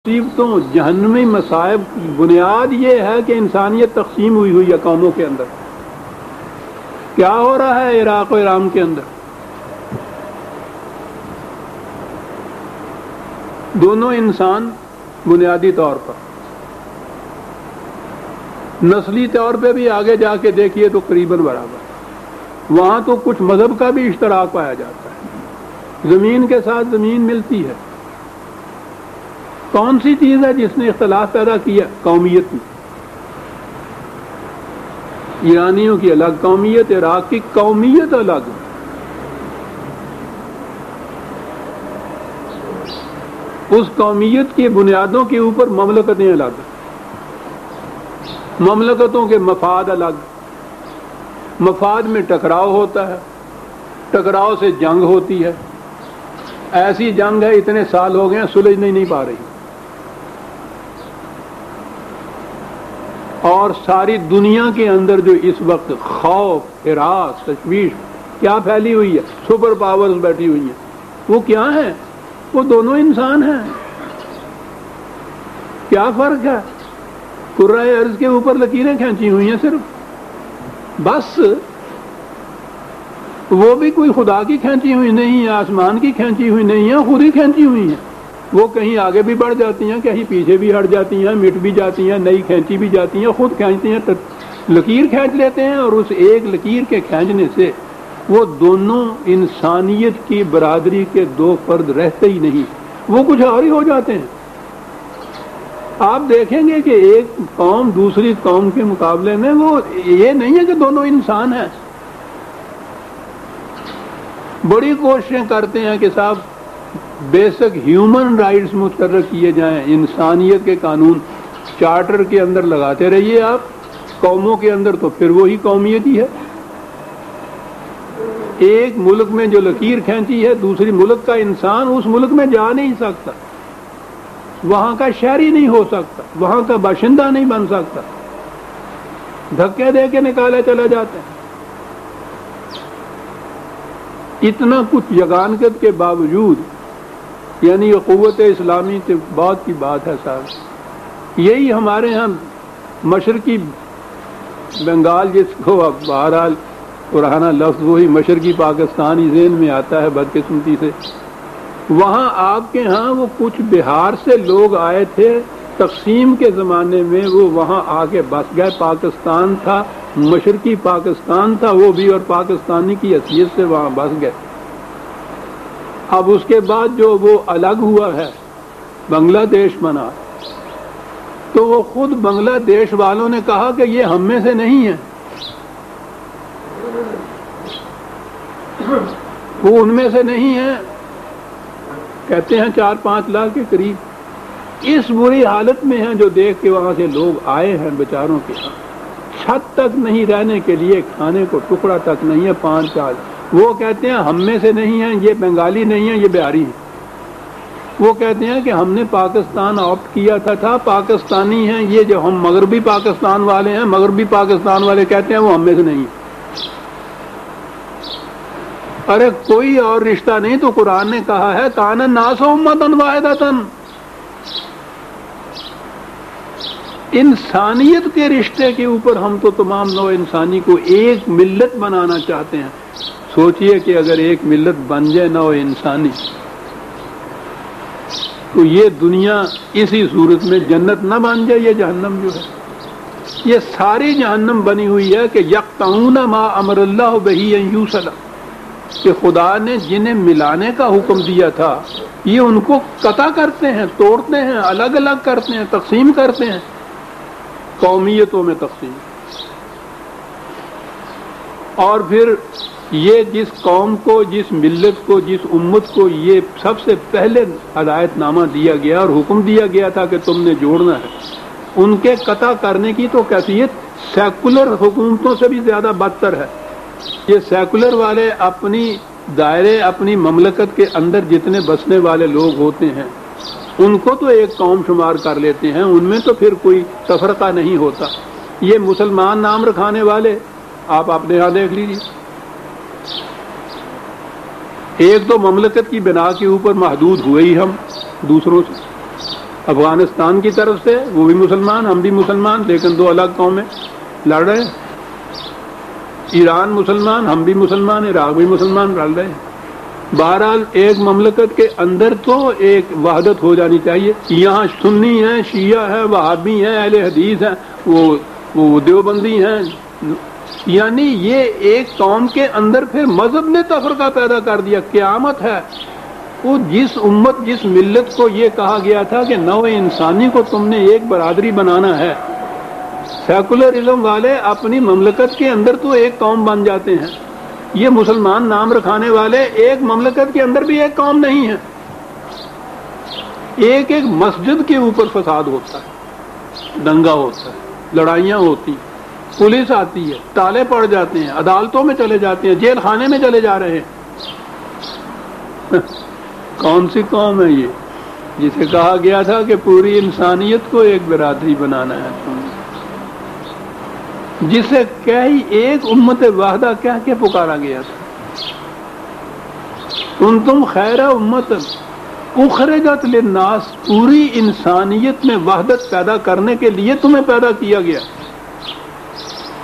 مصیبتوں جہنمی مصائب کی بنیاد یہ ہے کہ انسانیت تقسیم ہوئی ہے قوموں کے اندر. کیا ہو رہا ہے عراق و ایران کے اندر؟ دونوں انسان بنیادی طور پر، نسلی طور پہ بھی آگے جا کے دیکھیے تو قریباً برابر. وہاں تو کچھ مذہب کا بھی اشتراک پایا جاتا ہے، زمین کے ساتھ زمین ملتی ہے. کون سی چیز ہے جس نے اختلاف پیدا کیا؟ قومیت میں. ایرانیوں کی الگ قومیت، عراق کی قومیت الگ. اس قومیت کی بنیادوں کے اوپر مملکتیں الگ، مملکتوں کے مفاد الگ. مفاد میں ٹکراؤ ہوتا ہے، ٹکراؤ سے جنگ ہوتی ہے. ایسی جنگ ہے اتنے سال ہو گئے سلجھ نہیں پا رہی. اور ساری دنیا کے اندر جو اس وقت خوف، ہراس، تشویش کیا پھیلی ہوئی ہے، سپر پاورز بیٹھی ہوئی ہیں. وہ کیا ہیں؟ وہ دونوں انسان ہیں. کیا فرق ہے؟ کرۂ ارض کے اوپر لکیریں کھینچی ہوئی ہیں صرف، بس. وہ بھی کوئی خدا کی کھینچی ہوئی نہیں ہے، آسمان کی کھینچی ہوئی نہیں ہے، خود ہی کھینچی ہوئی ہیں. وہ کہیں آگے بھی بڑھ جاتی ہیں، کہیں پیچھے بھی ہٹ جاتی ہیں، مٹ بھی جاتی ہیں، نئی کھینچی بھی جاتی ہیں، خود کھینچتی ہیں. لکیر کھینچ لیتے ہیں اور اس ایک لکیر کے کھینچنے سے وہ دونوں انسانیت کی برادری کے دو فرد رہتے ہی نہیں، وہ کچھ اور ہی ہو جاتے ہیں. آپ دیکھیں گے کہ ایک قوم دوسری قوم کے مقابلے میں وہ یہ نہیں ہے کہ دونوں انسان ہیں. بڑی کوششیں کرتے ہیں کہ صاحب بیسک ہیومن رائٹس مقرر کیے جائیں، انسانیت کے قانون چارٹر کے اندر لگاتے رہیے آپ. قوموں کے اندر تو پھر وہی قومیت ہی ہے. ایک ملک میں جو لکیر کھینچی ہے، دوسری ملک کا انسان اس ملک میں جا نہیں سکتا، وہاں کا شہری نہیں ہو سکتا، وہاں کا باشندہ نہیں بن سکتا، دھکے دے کے نکالے چلا جاتے ہیں. اتنا کچھ یگانگت کے باوجود، یعنی یہ قوت اسلامی کے بعد کی بات ہے صاحب. یہی ہمارے ہاں مشرقی بنگال، جس کو بہرحال پرانا لفظ وہی مشرقی پاکستان ہی ذہن میں آتا ہے بدقسمتی سے، وہاں آپ کے ہاں وہ کچھ بہار سے لوگ آئے تھے تقسیم کے زمانے میں، وہ وہاں آ کے بس گئے. پاکستان تھا، مشرقی پاکستان تھا وہ بھی، اور پاکستانی کی حیثیت سے وہاں بس گئے. اب اس کے بعد جو وہ الگ ہوا ہے، بنگلہ دیش بنا، تو وہ خود بنگلہ دیش والوں نے کہا کہ یہ ہم میں سے نہیں ہے، وہ ان میں سے نہیں ہے. کہتے ہیں 4-5 لاکھ کے قریب. اس بری حالت میں ہیں جو دیکھ کے وہاں سے لوگ آئے ہیں بیچاروں کے ہاں. چھت تک نہیں رہنے کے لیے، کھانے کو ٹکڑا تک نہیں ہے. 5-4 وہ کہتے ہیں ہم میں سے نہیں ہیں، یہ بنگالی نہیں ہیں، یہ بہاری ہیں. وہ کہتے ہیں کہ ہم نے پاکستان آپٹ کیا تھا پاکستانی ہیں. یہ جو ہم مغربی پاکستان والے ہیں، مغربی پاکستان والے کہتے ہیں وہ ہم میں سے نہیں ہیں. ارے کوئی اور رشتہ نہیں تو قرآن نے کہا ہے کان الناس امۃ واحدۃ. انسانیت کے رشتے کے اوپر ہم تو تمام نوع انسانی کو ایک ملت بنانا چاہتے ہیں. سوچئے کہ اگر ایک ملت بن جائے نوع انسانی، تو یہ دنیا اسی صورت میں جنت نہ بن جائے. یہ جہنم جو ہے، یہ ساری جہنم بنی ہوئی ہے کہ یقطعون ما امر اللہ بہ ان یوصل، کہ خدا نے جنہیں ملانے کا حکم دیا تھا یہ ان کو قطع کرتے ہیں، توڑتے ہیں، الگ الگ کرتے ہیں، تقسیم کرتے ہیں، قومیتوں میں تقسیم. اور پھر یہ جس قوم کو، جس ملت کو، جس امت کو یہ سب سے پہلے ہدایت نامہ دیا گیا اور حکم دیا گیا تھا کہ تم نے جوڑنا ہے، ان کے قطع کرنے کی تو کیفیت سیکولر حکومتوں سے بھی زیادہ بدتر ہے. یہ سیکولر والے اپنی دائرے، اپنی مملکت کے اندر جتنے بسنے والے لوگ ہوتے ہیں ان کو تو ایک قوم شمار کر لیتے ہیں، ان میں تو پھر کوئی تفرقہ نہیں ہوتا. یہ مسلمان نام رکھانے والے آپ اپنے یہاں دیکھ لیجیے، ایک تو مملکت کی بنا کے اوپر محدود ہوئے ہی ہم دوسروں سے، افغانستان کی طرف سے وہ بھی مسلمان، ہم بھی مسلمان، لیکن دو الگ قومیں لڑ رہے ہیں۔ ایران مسلمان، ہم بھی مسلمان، عراق بھی مسلمان لڑ رہے ہیں۔ بہرحال ایک مملکت کے اندر تو ایک وحدت ہو جانی چاہیے۔ یہاں سنی ہیں، شیعہ ہیں، وہابی ہیں، اہل حدیث ہیں، وہ دیوبندی ہیں، یعنی یہ ایک قوم کے اندر پھر مذہب نے تفرقہ پیدا کر دیا۔ قیامت ہے وہ جس امت جس ملت کو یہ کہا گیا تھا کہ نوع انسانی کو تم نے ایک برادری بنانا ہے، سیکولرزم والے اپنی مملکت کے اندر تو ایک قوم بن جاتے ہیں، یہ مسلمان نام رکھانے والے ایک مملکت کے اندر بھی ایک قوم نہیں ہے۔ ایک ایک مسجد کے اوپر فساد ہوتا ہے، دنگا ہوتا ہے، لڑائیاں ہوتی ہیں، پولیس آتی ہے، تالے پڑ جاتے ہیں، عدالتوں میں چلے جاتے ہیں، جیل خانے میں چلے جا رہے ہیں۔ کون سی قوم ہے یہ جسے کہا گیا تھا کہ پوری انسانیت کو ایک برادری بنانا ہے تم نے؟ جسے کہی ایک امت واحدہ کہہ کے پکارا گیا تھا، تم خیر امت اخرجت للناس، پوری انسانیت میں وحدت پیدا کرنے کے لیے تمہیں پیدا کیا گیا۔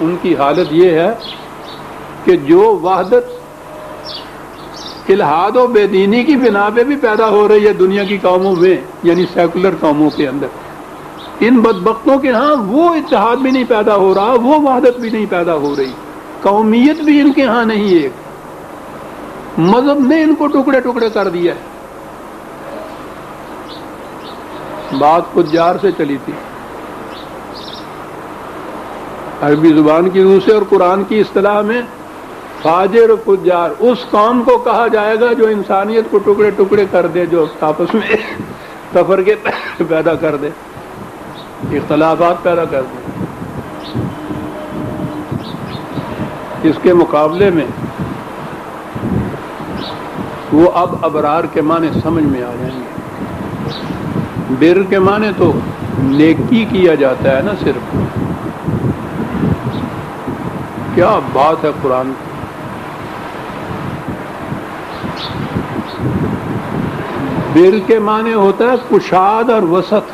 ان کی حالت یہ ہے کہ جو وحدت الحاد و بے دینی کی بنا پہ بھی پیدا ہو رہی ہے دنیا کی قوموں میں، یعنی سیکولر قوموں کے اندر، ان بدبختوں کے ہاں وہ اتحاد بھی نہیں پیدا ہو رہا، وہ وحدت بھی نہیں پیدا ہو رہی، قومیت بھی ان کے ہاں نہیں، ایک مذہب نے ان کو ٹکڑے ٹکڑے کر دیا ہے۔ بات فجار سے چلی تھی، عربی زبان کی روح سے اور قرآن کی اصطلاح میں فاجر و فجار اس قوم کو کہا جائے گا جو انسانیت کو ٹکڑے ٹکڑے کر دے، جو آپس میں تفرقے پیدا کر دے، اختلافات پیدا کر دے۔ اس کے مقابلے میں وہ اب ابرار کے معنی سمجھ میں آ جائیں گے۔ بر کے معنی تو نیکی کیا جاتا ہے نا صرف، کیا بات ہے قرآن کی۔ بر کے معنی ہوتا ہے کشاد اور وسط۔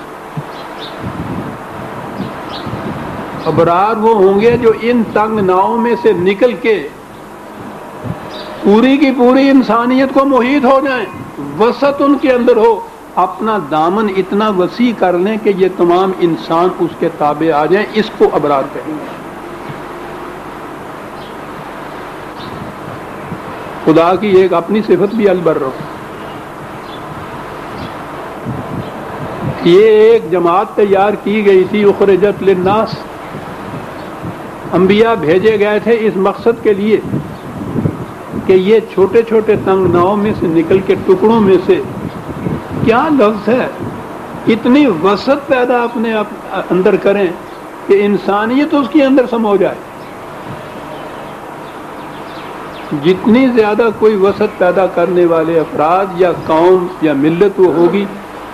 ابرار وہ ہوں گے جو ان تنگ ناؤں میں سے نکل کے پوری کی پوری انسانیت کو محیط ہو جائیں، وسط ان کے اندر ہو، اپنا دامن اتنا وسیع کر لیں کہ یہ تمام انسان اس کے تابع آ جائیں، اس کو ابرار کہیں گے۔ خدا کی ایک اپنی صفت بھی البر ہو۔ یہ ایک جماعت تیار کی گئی تھی، اخرجت للناس، انبیاء بھیجے گئے تھے اس مقصد کے لیے کہ یہ چھوٹے چھوٹے تنگ ناؤں میں سے نکل کے ٹکڑوں میں سے، کیا لفظ ہے، اتنی وسعت پیدا اپنے اندر کریں کہ انسانیت اس کے اندر سمو جائے۔ جتنی زیادہ کوئی وسعت پیدا کرنے والے افراد یا قوم یا ملت وہ ہوگی،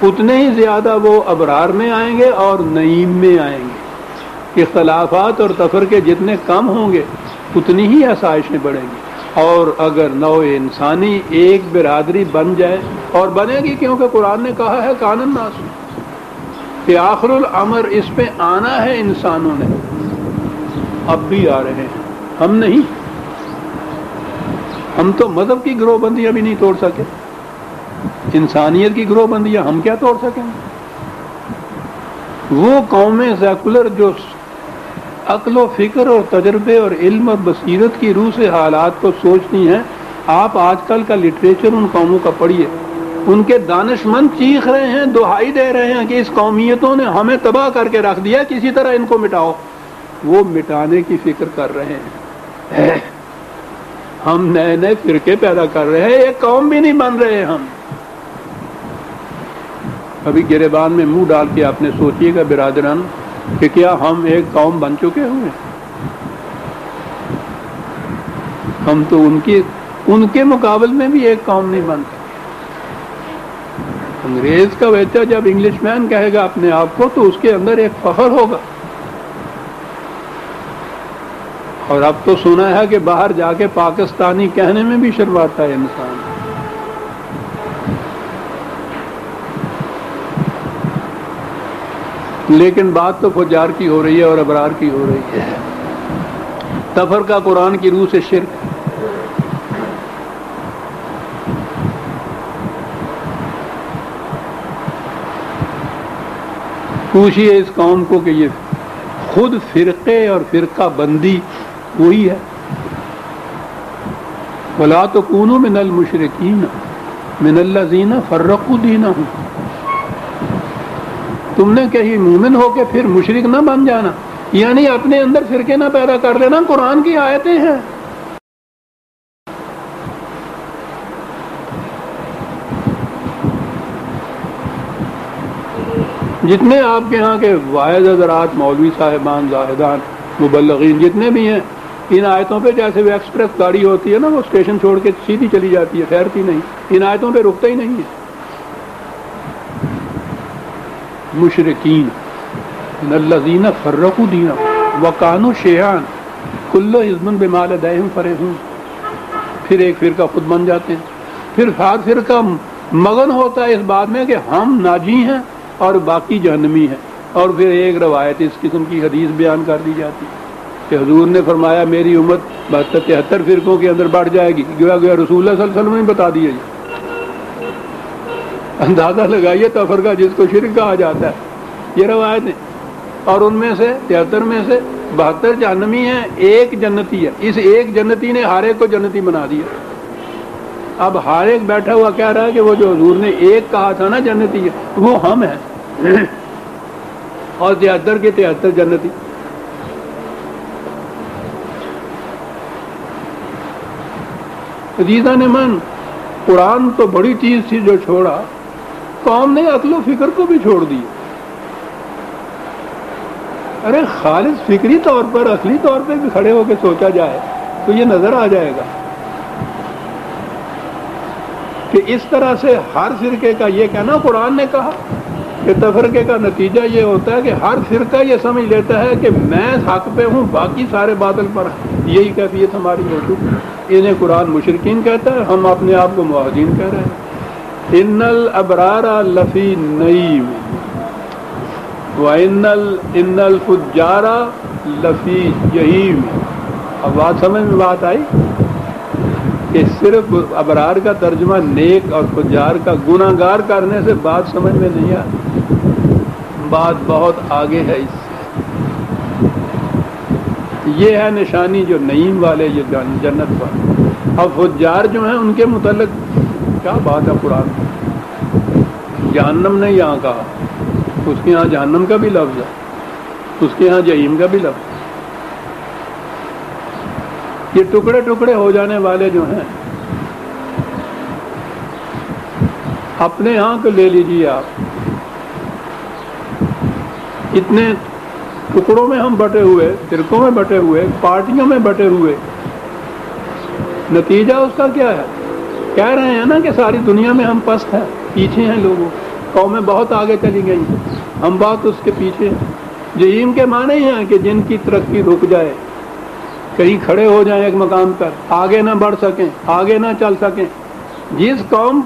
اتنے ہی زیادہ وہ ابرار میں آئیں گے اور نعیم میں آئیں گے۔ اختلافات اور تفرقے جتنے کم ہوں گے اتنی ہی آسائشیں بڑھیں گی۔ اور اگر نوع انسانی ایک برادری بن جائے، اور بنے گی کیونکہ قرآن نے کہا ہے کان الناس، کہ آخر الامر اس پہ آنا ہے انسانوں نے، اب بھی آ رہے ہیں، ہم نہیں۔ ہم تو مذہب کی گروہ بندیاں بھی نہیں توڑ سکے، انسانیت کی گروہ بندیاں ہم کیا توڑ سکیں گے؟ وہ قومیں سیکولر جو عقل و فکر اور تجربے اور علم اور بصیرت کی روح سے حالات کو سوچتی ہیں، آپ آج کل کا لٹریچر ان قوموں کا پڑھیے، ان کے دانش مند چیخ رہے ہیں، دہائی دے رہے ہیں کہ اس قومیتوں نے ہمیں تباہ کر کے رکھ دیا، کسی طرح ان کو مٹاؤ۔ وہ مٹانے کی فکر کر رہے ہیں، ہم نئے نئے فرقے پیدا کر رہے ہیں، ایک قوم بھی نہیں بن رہے ہم۔ ابھی گریبان میں منہ ڈال کے آپ نے سوچیے گا برادران کہ کیا ہم ایک قوم بن چکے ہوئے؟ ہم تو ان کے مقابل میں بھی ایک قوم نہیں بن سکتے۔ انگریز کا بچہ جب انگلش مین کہے گا اپنے آپ کو تو اس کے اندر ایک فخر ہوگا، اور اب تو سنا ہے کہ باہر جا کے پاکستانی کہنے میں بھی شرماتا ہے انسان۔ لیکن بات تو فجار کی ہو رہی ہے اور ابرار کی ہو رہی ہے. تفرقہ قرآن کی روح سے شرک. پوچھیے اس قوم کو کہ یہ خود فرقے اور فرقہ بندی وہی ہے. وَلَا تَكُونُوا مِنَ الْمُشْرِكِينَ مِنَ الَّذِينَ فَرَّقُوا دِينَهُمْ. تم نے کہیں مومن ہو کے پھر مشرک نہ بن جانا، یعنی اپنے اندر فرقے نہ پیدا کر لینا. قرآن کی آیتیں ہیں. جتنے آپ کے ہاں کے واعظ حضرات، مولوی صاحبان، زاہدان، مبلغین جتنے بھی ہیں، ان آیتوں پہ جیسے وہ ایکسپریس گاڑی ہوتی ہے نا، وہ اسٹیشن چھوڑ کے سیدھی چلی جاتی ہے، ٹھہرتی نہیں. ان آیتوں پہ رکتا ہی نہیں ہے. مشرکین من الذین فرقوا دینہم وکانوا شیعا کل حزب بما لدیہم فرحون. پھر ایک فرقہ خود بن جاتے ہیں. پھر ہر فرقہ مگن ہوتا ہے اس بات میں کہ ہم ناجی ہیں اور باقی جہنمی ہیں. اور پھر ایک روایت اس قسم کی حدیث بیان کر دی جاتی ہے کہ حضور نے فرمایا میری امت 72-73 فرقوں کے اندر بڑھ جائے گی. گویا رسول اللہ صلی اللہ علیہ وسلم نے بتا دیا. اندازہ لگائیے تفرقہ جس کو شرک کہا جاتا ہے. یہ روایت ہے. اور ان میں سے 73 میں سے 72 جہنمی ہیں، ایک جنتی ہے. اس ایک جنتی نے ہر ایک کو جنتی بنا دیا. اب ہر ایک بیٹھا ہوا کہہ رہا ہے کہ وہ جو حضور نے ایک کہا تھا نا جنتی ہے، وہ ہم ہیں، اور 73 کے 73 جنتی. عزیزان من، قرآن تو بڑی چیز تھی جو چھوڑا، قوم نے عقل و فکر کو بھی چھوڑ دی. ارے خالص فکری طور پر، عقلی طور پہ بھی کھڑے ہو کے سوچا جائے تو یہ نظر آ جائے گا کہ اس طرح سے ہر فرقے کا یہ کہنا، قرآن نے کہا کہ تفرقے کا نتیجہ یہ ہوتا ہے کہ ہر فرقہ یہ سمجھ لیتا ہے کہ میں حق پہ ہوں، باقی سارے باطل پر ہیں. یہی کیفیت ہماری ہو چکی. انہیں قرآن مشرکین کہتا ہے، ہم اپنے آپ کو موحدین کہہ رہے ہیں. ان الابرار لفی نعیم وان الفجار لفی جحیم. اب بات سمجھ میں بات آئی کہ صرف ابرار کا ترجمہ نیک اور فجار کا گناہگار کرنے سے بات سمجھ میں نہیں آتی. بات بہت آگے ہے اس سے. یہ ہے نشانی جو نعیم والے، یہ جنت والے. اب فجار جو ہیں ان کے متعلق کیا بات ہے قرآن میں. جہنم نے یہاں کہا، اس کے یہاں جہنم کا بھی لفظ ہے، اس کے یہاں جہیم کا بھی لفظ ہے. یہ ٹکڑے ٹکڑے ہو جانے والے جو ہیں، اپنے یہاں کو لے لیجیے آپ. اتنے ٹکڑوں میں ہم بٹے ہوئے، فرقوں میں بٹے ہوئے، پارٹیوں میں بٹے ہوئے، نتیجہ اس کا کیا ہے؟ کہہ رہے ہیں نا کہ ساری دنیا میں ہم پست ہیں، پیچھے ہیں. لوگوں قومیں بہت آگے چلی گئی، ہم بہت اس کے پیچھے ہیں. جہیم کے معنی ہیں کہ جن کی ترقی رک جائے، کہیں کھڑے ہو جائیں ایک مقام پر، آگے نہ بڑھ سکیں، آگے نہ چل سکیں. جس قوم